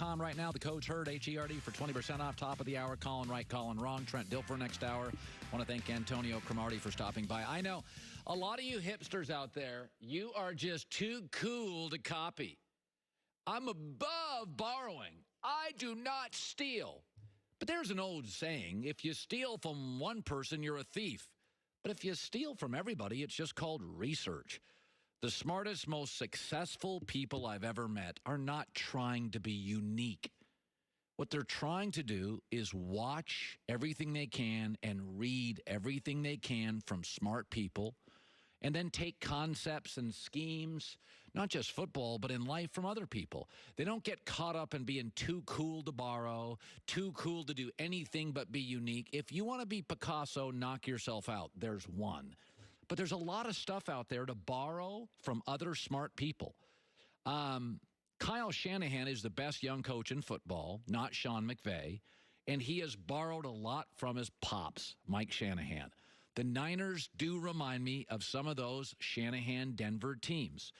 Right now, the code's HERD, H-E-R-D, for 20% off. Top of the hour, calling right, calling wrong. Trent Dilfer next hour. I want to thank Antonio Cromartie for stopping by. I know a lot of you hipsters out there, you are just too cool to copy. I'm above borrowing. I do not steal. But there's an old saying, if you steal from one person, you're a thief. But if you steal from everybody, it's just called research. The smartest, most successful people I've ever met are not trying to be unique. What they're trying to do is watch everything they can and read everything they can from smart people, and then take concepts and schemes, not just football, but in life, from other people. They don't get caught up in being too cool to borrow, too cool to do anything but be unique. If you want to be Picasso, knock yourself out. There's one. But there's a lot of stuff out there to borrow from other smart people. Kyle Shanahan is the best young coach in football, not Sean McVay, and he has borrowed a lot from his pops, Mike Shanahan. The Niners do remind me of some of those Shanahan-Denver teams.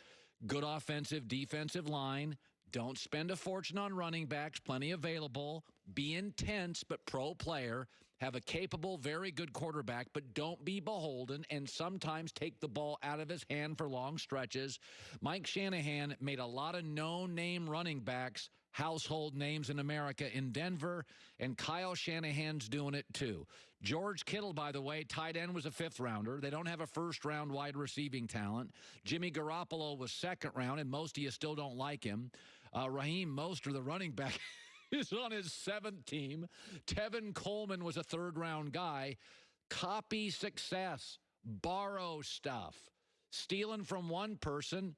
Good offensive, defensive line. Don't spend a fortune on running backs, plenty available. Be intense, but pro player. Have a capable, very good quarterback, but don't be beholden, and sometimes take the ball out of his hand for long stretches. Mike Shanahan made a lot of no-name running backs household names in America in Denver, and Kyle Shanahan's doing it too. George Kittle, by the way, tight end, was a fifth-rounder. They don't have a first-round wide receiving talent. Jimmy Garoppolo was second round, and most of you still don't like him. Raheem Mostert, the running back, is on his seventh team. Tevin Coleman was a third-round guy. Copy success. Borrow stuff. Stealing from one person,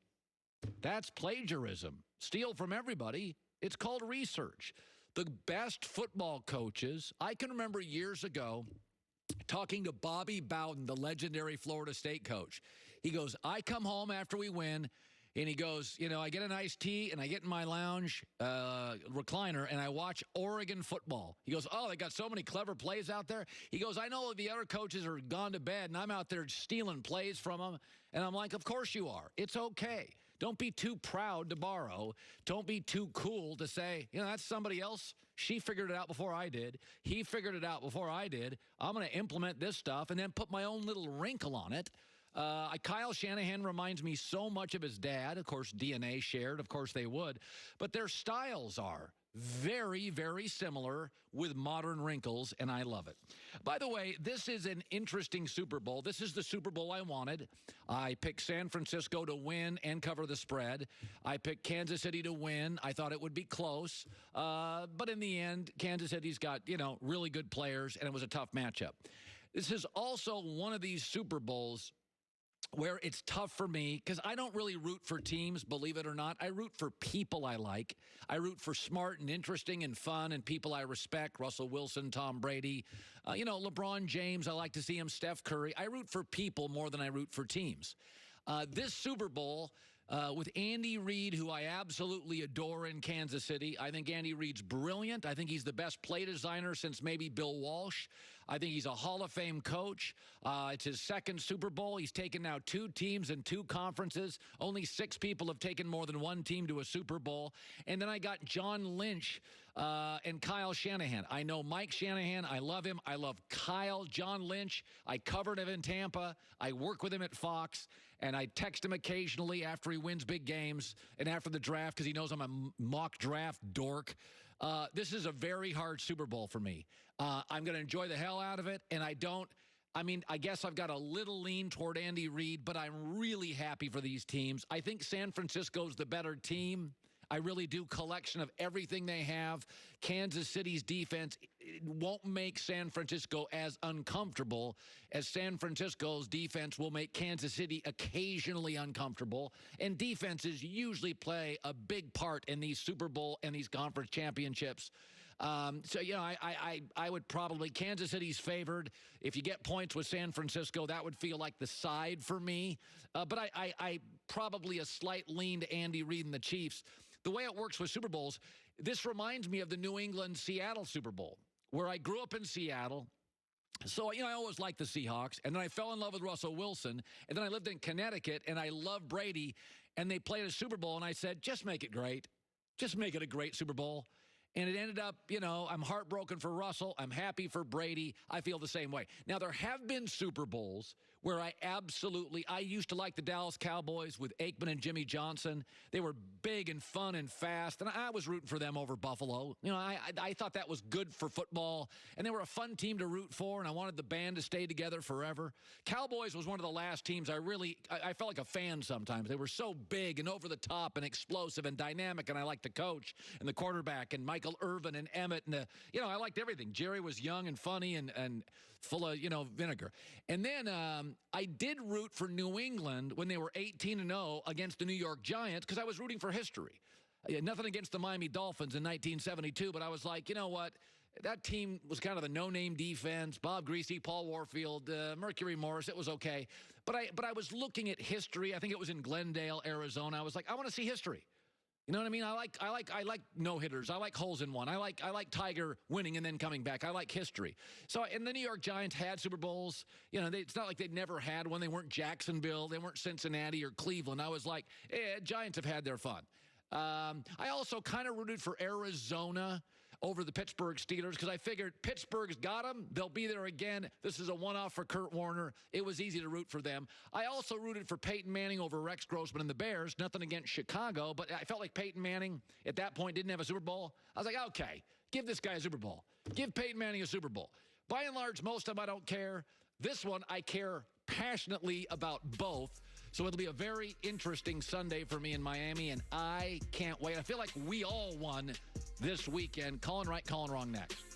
that's plagiarism. Steal from everybody, it's called research. The best football coaches, I can remember years ago talking to Bobby Bowden, the legendary Florida State coach. He goes, I come home after we win, and he goes, you know, I get an iced tea, and I get in my lounge recliner, and I watch Oregon football. He goes, oh, they got so many clever plays out there. He goes, I know the other coaches are gone to bed, and I'm out there stealing plays from them. And I'm like, of course you are. It's okay. Don't be too proud to borrow. Don't be too cool to say, you know, that's somebody else. She figured it out before I did. He figured it out before I did. I'm going to implement this stuff and then put my own little wrinkle on it. Kyle Shanahan reminds me so much of his dad. Of course, DNA shared. Of course, they would. But their styles are very, very similar with modern wrinkles, and I love it. By the way, this is an interesting Super Bowl. This is the Super Bowl I wanted. I picked San Francisco to win and cover the spread. I picked Kansas City to win. I thought it would be close. But in the end, Kansas City's got, you know, really good players, and it was a tough matchup. This is also one of these Super Bowls where it's tough for me because I don't really root for teams, believe it or not. I root for people I like. I root for smart and interesting and fun and people I respect. Russell Wilson, Tom Brady, you know, LeBron James. I like to see him, Steph Curry. I root for people more than I root for teams. This Super Bowl with Andy Reid, who I absolutely adore in Kansas City. I think Andy Reid's brilliant. I think he's the best play designer since maybe Bill Walsh. I think he's a Hall of Fame coach. It's his second Super Bowl. He's taken now 2 teams and 2 conferences. Only 6 people have taken more than 1 team to a Super Bowl. And then I got John Lynch and Kyle Shanahan. I know Mike Shanahan. I love him. I love Kyle. John Lynch, I covered him in Tampa. I work with him at Fox. And I text him occasionally after he wins big games and after the draft because he knows I'm a mock draft dork. This is a very hard Super Bowl for me. I'm going to enjoy the hell out of it, and I guess I've got a little lean toward Andy Reid, but I'm really happy for these teams. I think San Francisco's the better team. I really do. Collection of everything they have. Kansas City's defense won't make San Francisco as uncomfortable as San Francisco's defense will make Kansas City occasionally uncomfortable. And defenses usually play a big part in these Super Bowl and these conference championships. So, you know, I would probably, Kansas City's favored. If you get points with San Francisco, that would feel like the side for me. But I probably a slight lean to Andy Reid and the Chiefs. The way it works with Super Bowls, this reminds me of the New England-Seattle Super Bowl, where I grew up in Seattle. So, you know, I always liked the Seahawks, and then I fell in love with Russell Wilson, and then I lived in Connecticut, and I loved Brady, and they played a Super Bowl, and I said, just make it great. just make it a great Super Bowl. And it ended up, I'm heartbroken for Russell. I'm happy for Brady. I feel the same way. Now, there have been Super Bowls where I used to like the Dallas Cowboys with Aikman and Jimmy Johnson. They were big and fun and fast, and I was rooting for them over Buffalo. I thought that was good for football, and they were a fun team to root for, and I wanted the band to stay together forever. Cowboys was one of the last teams I felt like a fan sometimes. They were so big and over the top and explosive and dynamic, and I liked the coach and the quarterback and Michael Irvin and Emmett, and I liked everything. Jerry was young and funny and full of vinegar. And then I did root for New England when they were 18-0 against the New York Giants because I was rooting for history. Nothing against the Miami Dolphins in 1972, but I was like, you know what? That team was kind of the no-name defense. Bob Greasy, Paul Warfield, Mercury Morris. It was okay, but I was looking at history. I think it was in Glendale, Arizona. I was like, I want to see history. You know what I mean? I like no-hitters. I like holes in one. I like Tiger winning and then coming back. I like history. So, and the New York Giants had Super Bowls. It's not like they'd never had one. They weren't Jacksonville. They weren't Cincinnati or Cleveland. I was like, Giants have had their fun. I also kind of rooted for Arizona over the Pittsburgh Steelers because I figured Pittsburgh's got them. They'll be there again. This is a one-off for Kurt Warner. It was easy to root for them. I also rooted for Peyton Manning over Rex Grossman and the Bears. Nothing against Chicago, but I felt like Peyton Manning at that point didn't have a Super Bowl. I was like, okay, give this guy a Super Bowl. Give Peyton Manning a Super Bowl. By and large, most of them I don't care. This one, I care passionately about both. So it'll be a very interesting Sunday for me in Miami, and I can't wait. I feel like we all won this weekend. Calling right, calling wrong next.